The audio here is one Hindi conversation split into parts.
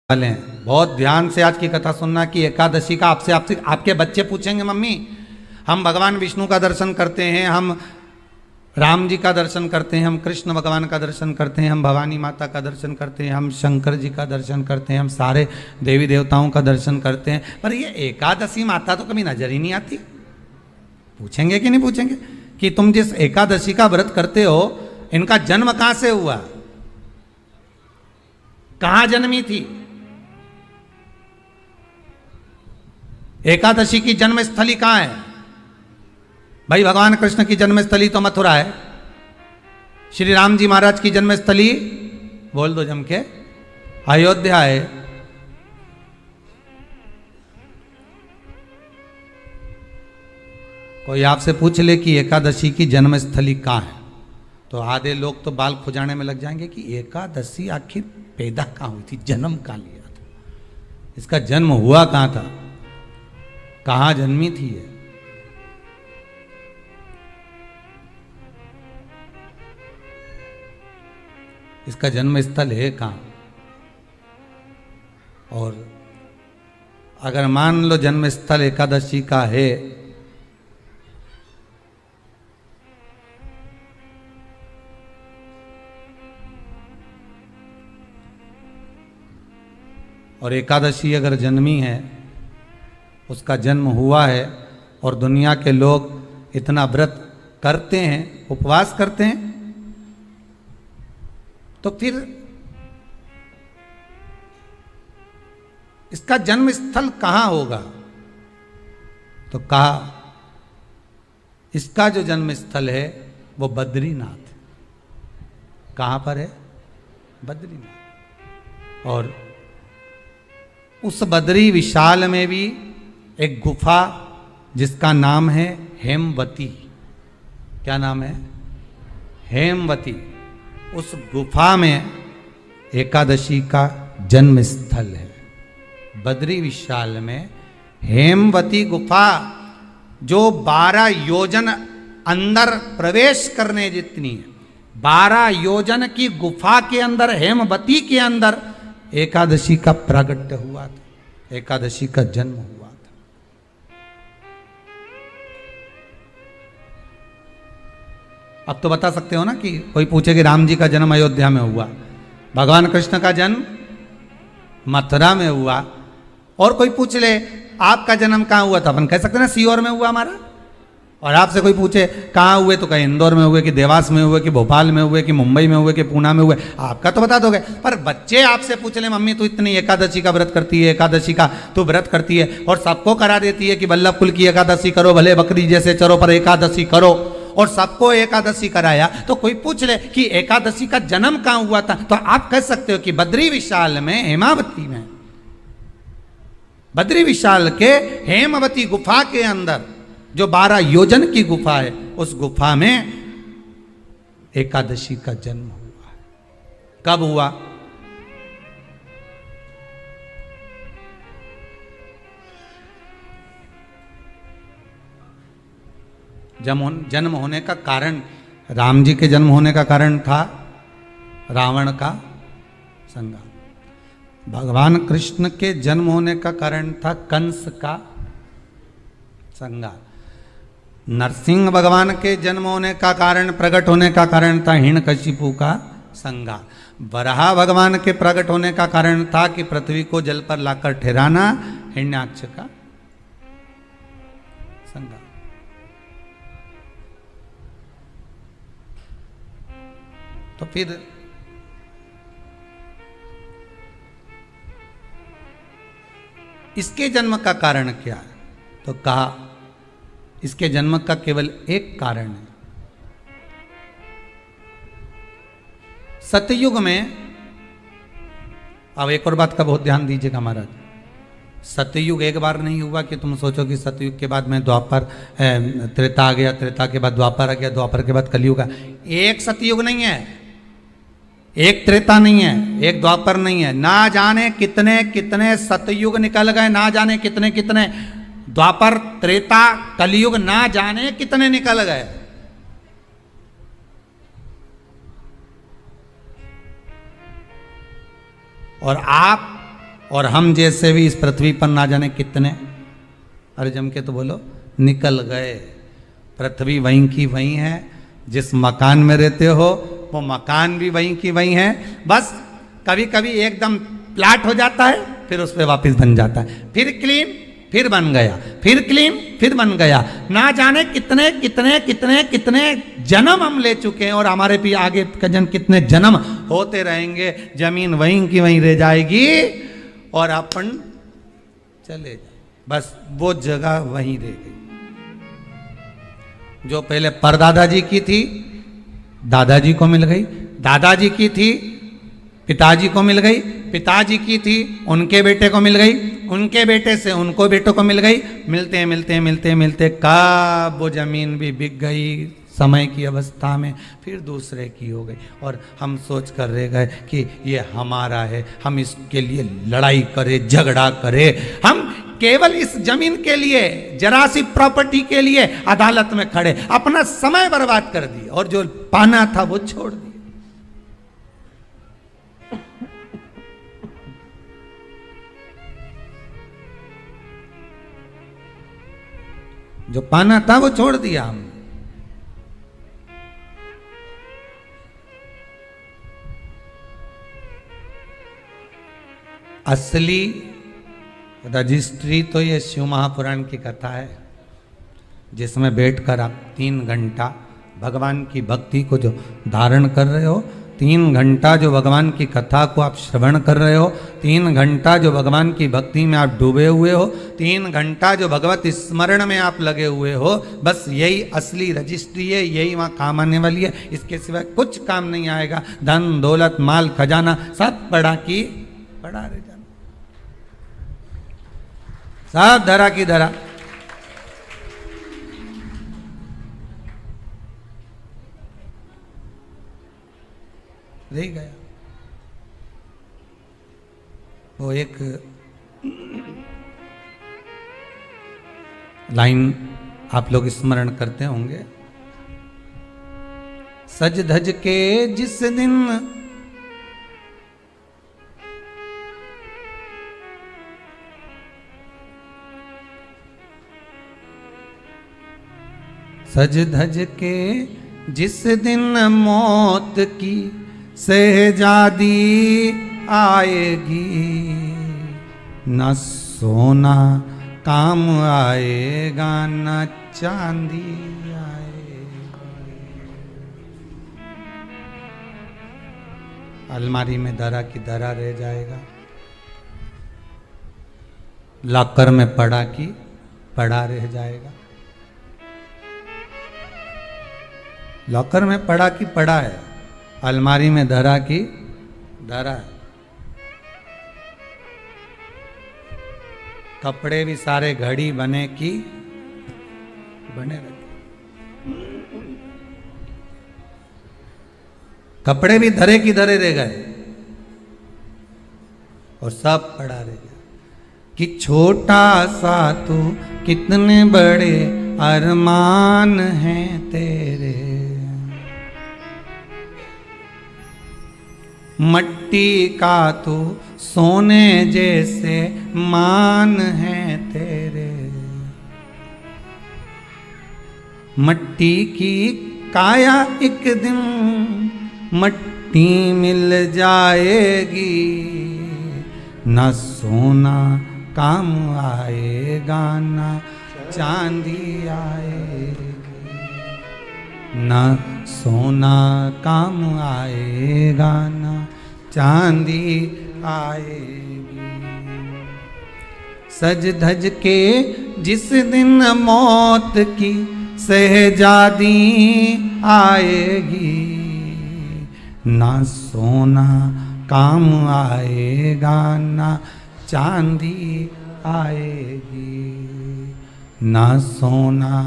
वाले हैं। बहुत ध्यान से आज की कथा सुनना कि एकादशी का आपसे आपसे आपके बच्चे पूछेंगे, मम्मी हम भगवान विष्णु का दर्शन करते हैं, हम राम जी का दर्शन करते हैं, हम कृष्ण भगवान का दर्शन करते हैं, हम भवानी माता का दर्शन करते हैं, हम शंकर जी का दर्शन करते हैं, हम सारे देवी देवताओं का दर्शन करते हैं, पर ये एकादशी माता तो कभी नजर ही नहीं आती। पूछेंगे कि नहीं पूछेंगे कि तुम जिस एकादशी का व्रत करते हो इनका जन्म कहां से हुआ, कहां जन्मी थी? एकादशी की जन्मस्थली कहां है? भाई भगवान कृष्ण की जन्मस्थली तो मथुरा है, श्री राम जी महाराज की जन्मस्थली बोल दो जम के अयोध्या है। कोई आपसे पूछ ले कि एकादशी की जन्मस्थली कहां है तो आधे लोग तो बाल खुजाने में लग जाएंगे कि एकादशी आखिर पैदा कहां हुई थी, जन्म कहां लिया था, इसका जन्म हुआ कहां था, कहां जन्मी थी ये? इसका जन्म स्थल है कहां? और अगर मान लो जन्म स्थल एकादशी का है और एकादशी अगर जन्मी है, उसका जन्म हुआ है और दुनिया के लोग इतना व्रत करते हैं, उपवास करते हैं, तो फिर इसका जन्म स्थल कहां होगा? तो कहा इसका जो जन्म स्थल है वो बद्रीनाथ। कहां पर है? बद्रीनाथ। और उस बद्री विशाल में भी एक गुफा जिसका नाम है हेमवती। क्या नाम है? हेमवती। उस गुफा में एकादशी का जन्म स्थल है। बद्री विशाल में हेमवती गुफा जो 12 योजन अंदर प्रवेश करने जितनी है, 12 योजन की गुफा के अंदर, हेमवती के अंदर एकादशी का प्रागट्य हुआ था, एकादशी का जन्म हुआ था। अब तो बता सकते हो ना कि कोई पूछे कि राम जी का जन्म अयोध्या में हुआ, भगवान कृष्ण का जन्म मथुरा में हुआ, और कोई पूछ ले आपका जन्म कहां हुआ था, अपन कह सकते ना सीहोर में हुआ हमारा। और आपसे कोई पूछे कहाँ हुए तो कहीं इंदौर में हुए, कि देवास में हुए, कि भोपाल में हुए, कि मुंबई में हुए, कि पूना में हुए, आपका तो बता दोगे। पर बच्चे आपसे पूछ ले मम्मी तू इतनी एकादशी का व्रत करती है, एकादशी का तू व्रत करती है और सबको करा देती है कि वल्लभ कुल की एकादशी करो, भले बकरी जैसे चरो पर एकादशी करो, और सबको एकादशी कराया, तो कोई पूछ ले कि एकादशी का जन्म कहाँ हुआ था, तो आप कह सकते हो कि बद्री विशाल में, हेमावती में, बद्री विशाल के हेमवती गुफा के अंदर जो 12 योजन की गुफा है, उस गुफा में एकादशी का जन्म हुआ। कब हुआ? जन्म होने का कारण, राम जी के जन्म होने का कारण था रावण का संहार। भगवान कृष्ण के जन्म होने का कारण था कंस का संहार। नरसिंह भगवान के जन्म होने का कारण, प्रकट होने का कारण था हिरण्यकशिपु का संहार। वराह भगवान के प्रकट होने का कारण था कि पृथ्वी को जल पर लाकर ठहराना, हिरण्याक्ष का संहार। तो फिर इसके जन्म का कारण क्या है? तो कहा इसके जन्म का केवल एक कारण है। सतयुग में, अब एक और बात का बहुत ध्यान दीजिएगा महाराज, सतयुग एक बार नहीं हुआ कि तुम सोचो कि सतयुग के बाद में द्वापर, त्रेता आ गया, त्रेता के बाद द्वापर आ गया, द्वापर के बाद कलयुग। एक सतयुग नहीं है, एक त्रेता नहीं है, एक द्वापर नहीं है, ना जाने कितने कितने सतयुग निकल गए, ना जाने कितने कितने द्वापर, त्रेता, कलयुग, ना जाने कितने निकल गए। और आप और हम जैसे भी इस पृथ्वी पर ना जाने कितने, अरे जम के तो बोलो, निकल गए। पृथ्वी वहीं की वहीं है, जिस मकान में रहते हो वो मकान भी वहीं की वहीं है। बस कभी कभी एकदम प्लाट हो जाता है, फिर उस पर वापस बन जाता है, फिर क्लीन, फिर बन गया, फिर क्लीन, फिर बन गया। ना जाने कितने कितने कितने कितने जन्म हम ले चुके हैं, और हमारे भी आगे का जन्म कितने जन्म होते रहेंगे। जमीन वहीं की वहीं रह जाएगी और अपन चले जाए, बस वो जगह वहीं रह गई। जो पहले परदादाजी की थी दादाजी को मिल गई, दादाजी की थी पिताजी को मिल गई, पिताजी की थी उनके बेटे को मिल गई, उनके बेटे से उनको बेटों को मिल गई। मिलते मिलते मिलते मिलते कब वो जमीन भी बिक गई समय की अवस्था में, फिर दूसरे की हो गई। और हम सोच कर रह गए कि ये हमारा है, हम इसके लिए लड़ाई करें, झगड़ा करें। हम केवल इस जमीन के लिए, जरा सी प्रॉपर्टी के लिए अदालत में खड़े, अपना समय बर्बाद कर दिया, और जो पाना था वो छोड़ दिया। जो पाना था वो छोड़ दिया हमने। असली रजिस्ट्री तो ये शिव महापुराण की कथा है, जिसमें बैठकर आप 3 घंटा भगवान की भक्ति को जो धारण कर रहे हो, 3 घंटा जो भगवान की कथा को आप श्रवण कर रहे हो, 3 घंटा जो भगवान की भक्ति में आप डूबे हुए हो, 3 घंटा जो भगवत स्मरण में आप लगे हुए हो, बस यही असली रजिस्ट्री है, यही वहाँ काम आने वाली है। इसके सिवाय कुछ काम नहीं आएगा। धन दौलत माल खजाना सब पड़ा की पड़ा रह जाना, सब धरा की धरा। रह गया। वो एक लाइन आप लोग स्मरण करते होंगे, सज धज के जिस दिन सज धज के जिस दिन मौत की शहजादी आएगी, न सोना काम आएगा न चांदी आएगा। अलमारी में धरा की धरा रह जाएगा, लॉकर में पड़ा की पड़ा रह जाएगा। लॉकर में पड़ा की पड़ा है, अलमारी में धरा की धरा है। कपड़े भी सारे घड़ी बने की बने रखे, कपड़े भी धरे की धरे रह गए और सब पड़ा रह गया। कि छोटा सा तू कितने बड़े अरमान हैं तेरे, मट्टी का तो सोने जैसे मान है तेरे। मट्टी की काया एक दिन मट्टी मिल जाएगी, न सोना काम आएगा न चांदी आएगी, न सोना काम आएगा न चांदी आएगी। सज धज के जिस दिन मौत की शहजादी आएगी, न सोना काम आएगा न चांदी आएगी, न सोना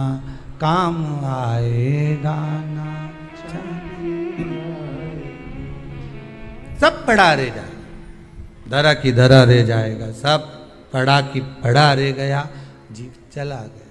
काम आएगा ना चांदी। सब पड़ा रह जाएगा, धरा की धरा रह जाएगा, सब पड़ा की पड़ा रह गया, जीव चला गया।